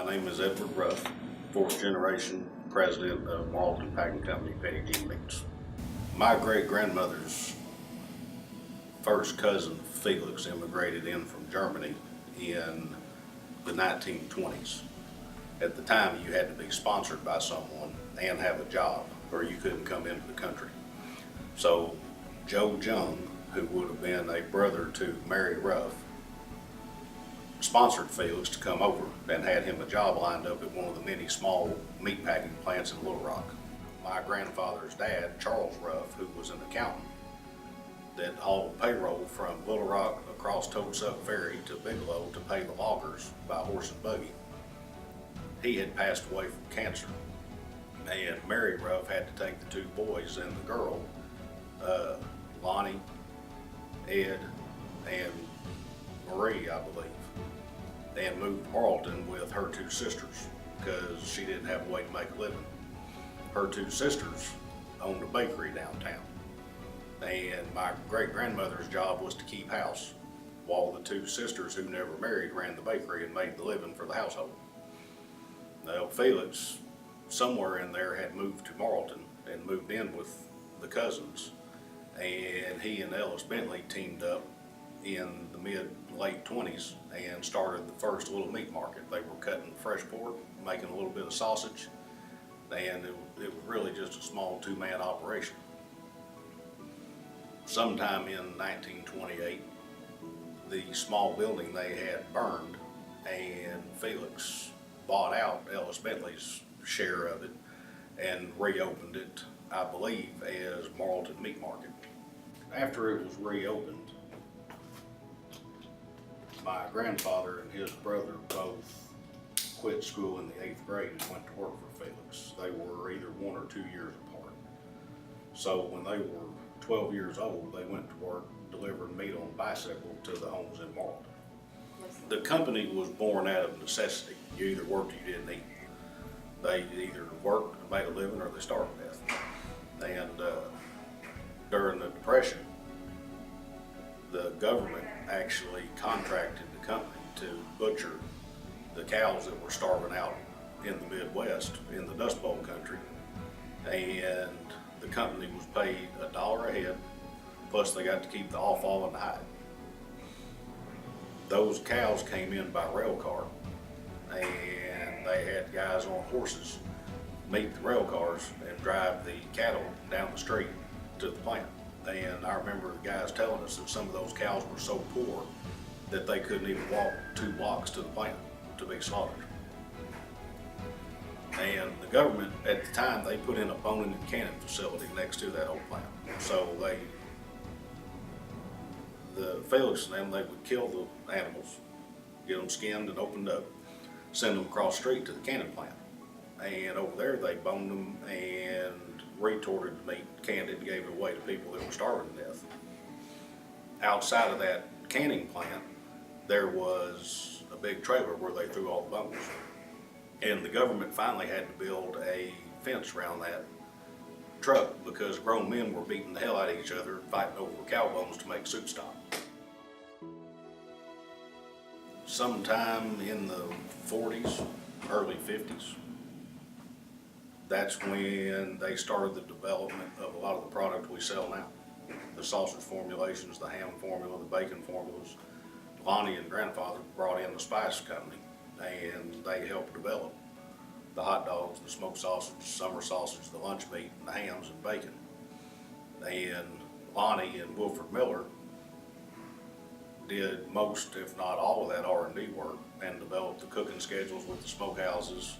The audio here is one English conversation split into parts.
name is Edward Ruff, fourth generation president of Marlton Packing Company, Petit Jean Meats. My great-grandmother's first cousin, Felix, immigrated in from Germany in the 1920s. At the time, you had to be sponsored by someone and have a job, or you couldn't come into the country. So Joe Jung, who would have been a brother to Mary Ruff, sponsored Felix to come over and had him a job lined up at one of the many small meat packing plants in Little Rock. My grandfather's dad, Charles Ruff, who was an accountant that hauled payroll from Little Rock across Toadsuck Ferry to Bigelow to pay the loggers by horse and buggy, he had passed away from cancer. And Mary Ruff had to take the two boys and the girl, Lonnie, Ed, and Marie, I believe, and moved to Marlton with her two sisters because she didn't have a way to make a living. Her two sisters owned a bakery downtown, and my great-grandmother's job was to keep house while the two sisters who never married ran the bakery and made the living for the household. Now, Felix, somewhere in there, had moved to Marlton and moved in with the cousins, and he and Ellis Bentley teamed up in the mid-late 20s and started the first little meat market. They were cutting fresh pork, making a little bit of sausage, and it was really just a small two-man operation. Sometime in 1928, the small building they had burned, and Felix bought out Ellis Bentley's share of it and reopened it, I believe, as Marlton Meat Market. After it was reopened, my grandfather and his brother both quit school in the 8th grade and went to work for Felix. They were either 1 or 2 years apart. So when they were 12 years old, they went to work delivering meat on a bicycle to the homes in Marlton. The company was born out of necessity. You either worked or you didn't eat. They either worked and made a living or they starved to death. And during the Depression, the government actually contracted the company to butcher the cows that were starving out in the Midwest, in the Dust Bowl country, and the company was paid $1 a head, plus they got to keep the offal and the hide. Those cows came in by rail car, and they had guys on horses meet the rail cars and drive the cattle down the street to the plant. And I remember the guys telling us that some of those cows were so poor that they couldn't even walk 2 blocks to the plant to be slaughtered. And the government, at the time, they put in a boning and canning facility next to that old plant. So the Felix and them, they would kill the animals, get them skinned and opened up, send them across the street to the canning plant. And over there, they boned them and retorted the meat, canned it, and gave it away to people that were starving to death. Outside of that canning plant, there was a big trailer where they threw all the bones. And the government finally had to build a fence around that truck because grown men were beating the hell out of each other, fighting over cow bones to make soup stock. Sometime in the 40s, early 50s, that's when they started the development of a lot of the product we sell now. The sausage formulations, the ham formula, the bacon formulas. Lonnie and grandfather brought in the spice company, and they helped develop the hot dogs, the smoked sausage, summer sausage, the lunch meat, and the hams and bacon. And Lonnie and Wilford Miller did most, if not all, of that R&D work and developed the cooking schedules with the smokehouses.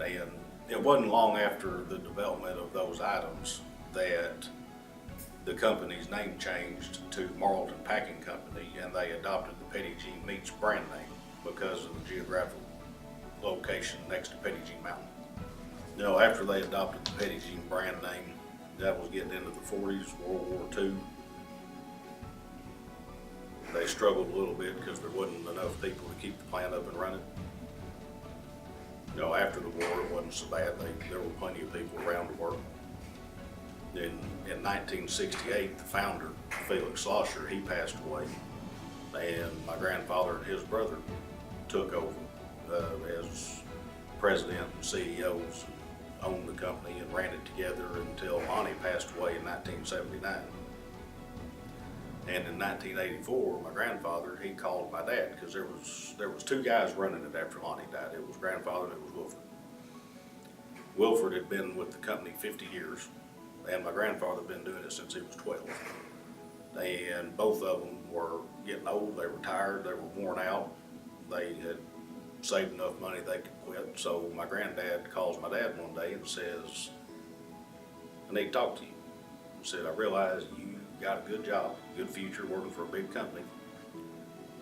And it wasn't long after the development of those items that the company's name changed to Marlton Packing Company, and they adopted the Petit Jean Meats brand name because of the geographical location next to Petit Jean Mountain. You know, after they adopted the Petit Jean brand name, that was getting into the 40s, World War II. They struggled a little bit because there wasn't enough people to keep the plant up and running. You know, after the war, it wasn't so bad. There were plenty of people around to work. In 1968, the founder, Felix Schlosser, he passed away, and my grandfather and his brother took over as president and CEOs owned the company and ran it together until Lonnie passed away in 1979. And in 1984, my grandfather, he called my dad, because there was two guys running it after Lonnie died. It was grandfather and it was Wilford. Wilford had been with the company 50 years, and my grandfather had been doing it since he was 12. And both of them were getting old, they were tired, they were worn out. They had saved enough money they could quit. So my granddad calls my dad one day and says, I need to talk to you. He said, I realize you got a good job, good future working for a big company,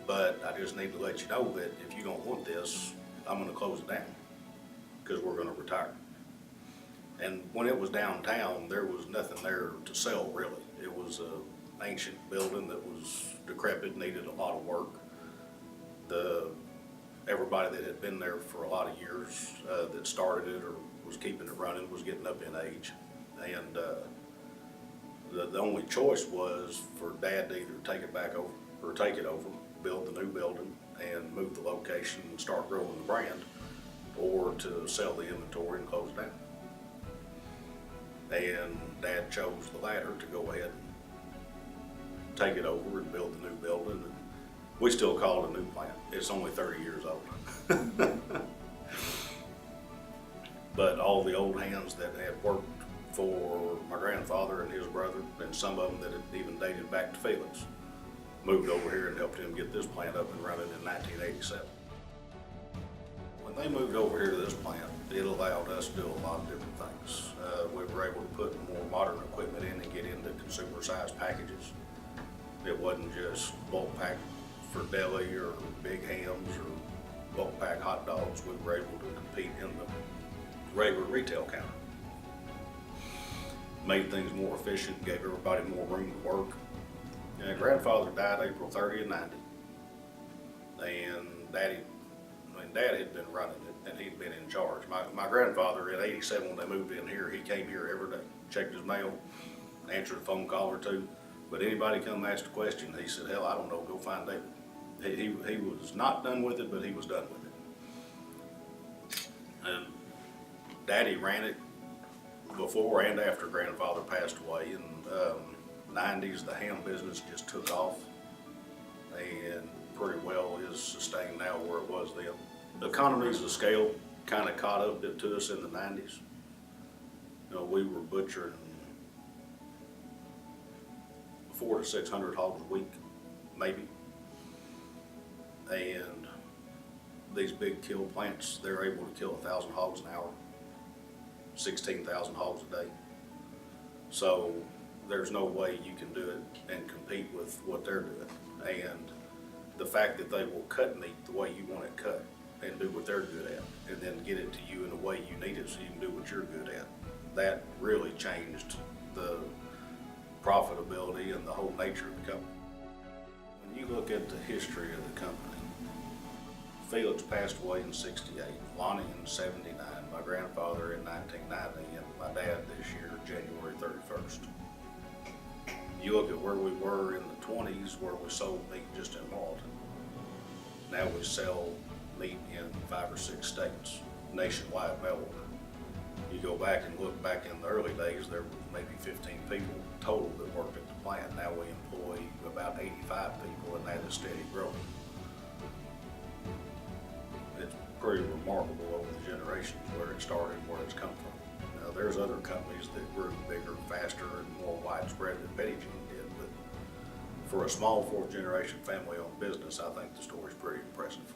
but I just need to let you know that if you don't want this, I'm going to close it down because we're going to retire. And when it was downtown, there was nothing there to sell really. It was an ancient building that was decrepit, needed a lot of work. Everybody that had been there for a lot of years that started it or was keeping it running was getting up in age. And the only choice was for Dad to either take it back over or take it over, build the new building and move the location and start growing the brand, or to sell the inventory and close it down. And Dad chose the latter, to go ahead and take it over and build the new building. And we still call it a new plant. It's only 30 years old. But all the old hands that had worked for my grandfather and his brother, and some of them that had even dated back to Felix, moved over here and helped him get this plant up and running in 1987. When they moved over here to this plant, it allowed us to do a lot of different things. We were able to put more modern equipment in and get into consumer-sized packages. It wasn't just bulk pack for deli or big hams or bulk pack hot dogs. We were able to compete in the regular retail counter. Made things more efficient, gave everybody more room to work. And grandfather died April 30 of 90. And Dad had been running it and he'd been in charge. My grandfather in 87, when they moved in here, he came here every day, checked his mail, answered a phone call or two. But anybody come ask a question, he said, hell, I don't know, go find David. He was not done with it, but he was done with it. And Daddy ran it before and after grandfather passed away. In the 90s, the ham business just took off and pretty well is sustained now where it was then. The economies of scale kind of caught up to us in the 90s. You know, we were butchering 400 to 600 hogs a week, maybe. And these big kill plants, they're able to kill 1,000 hogs an hour, 16,000 hogs a day. So there's no way you can do it and compete with what they're doing. And the fact that they will cut meat the way you want it cut and do what they're good at, and then get it to you in the way you need it so you can do what you're good at, that really changed the profitability and the whole nature of the company. When you look at the history of the company, Felix passed away in 68, Lonnie in 79, my grandfather in 1990, and my dad this year, January 31st. You look at where we were in the 20s, where we sold meat just in Marlton. Now we sell meat in 5 or 6 states, nationwide mail order. You go back and look back in the early days, there were maybe 15 people total that worked at the plant. Now we employ about 85 people, and that is steady growing. It's pretty remarkable over the generations where it started and where it's come from. Now there's other companies that grew bigger, faster, and more widespread than Petit Jean did, but for a small 4th generation family owned business, I think the story's pretty impressive.